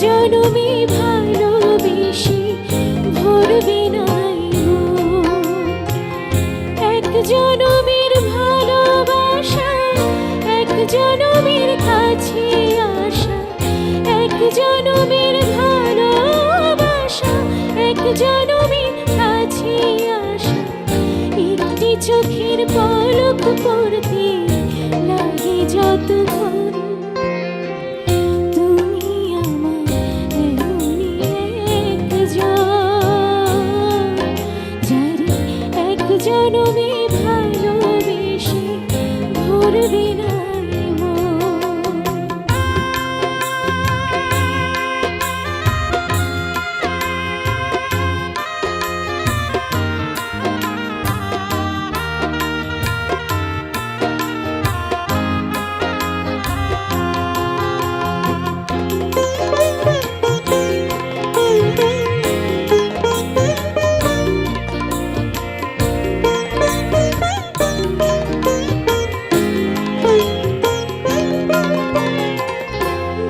জনমে ভালোবেসে ভরবে নাই মন। এক জনমের ভালোবাসা, এক জনমের কাছে আসা, এক জনমের ভালোবাসা, এক জনমের কাছে আসা। একটি চোখের পলক পড়তে লাগে যতক্ষণ, তুমি আমার এমনই একজন, যারে এক জনমে ভালোবেসে ভরবে নাই মন।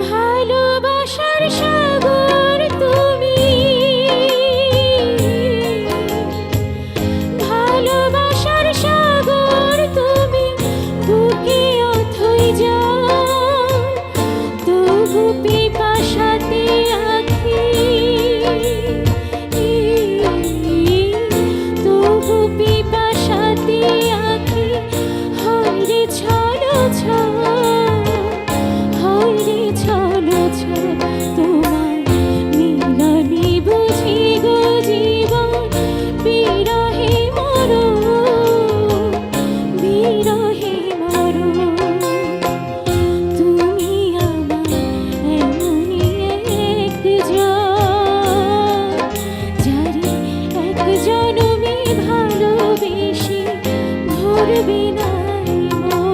ভালোবাসার সাগর তুমি, ভালোবাসার সাগর তুমি, বুকে অথই যাও, তবু পিপাসাতে আঁখি, তবু পিপাসাতে আঁখি। হয় রে ছলো ছল, হয় রে ছলো ছল, তোমার মিলনে বুঝি গো জীবন বিরহে মরণ, বিরহে মরণ। তুমি আমার এমনই একজন, যারে এক জনমে ভালোবেসে ভরবে নাই মন।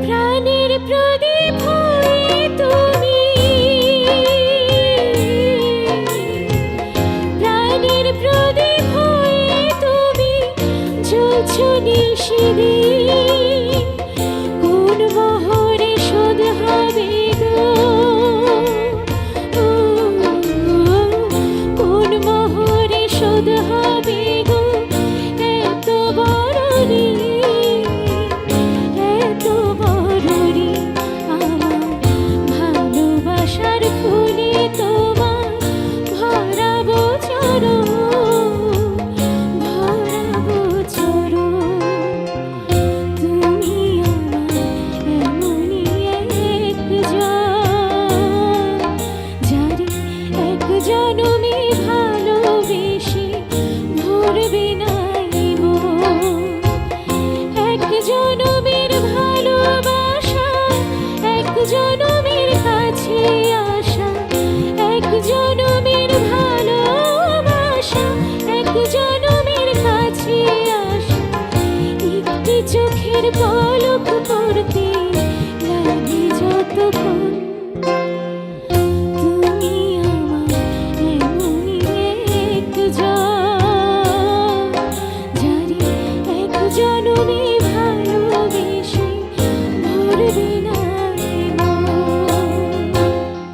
প্রাণের প্রদীপ হয়ে তুমি, প্রাণের প্রদীপ হয়ে তুমি জ্বলছ নিশিদিন। কোন মোহরে শোধ হবে গো, কোন মোহরে শোধ হবে গো এত বড় ঋণ, এত বড় ঋণ। আমার ভালোবাসার ফুলে তোমার ভরাবো চরণ, ভরাবো চরণ। তুমি আমার এমনই একজন, যারে এক জনমে ভালোবেসে ভরবে নাই মন। এক জনমের ভালোবাসা, এক জনমের কাছে আসা, এক জনমের ভালোবাসা, এক জনমের কাছে আসা। একটি চোখের পলক পড়তে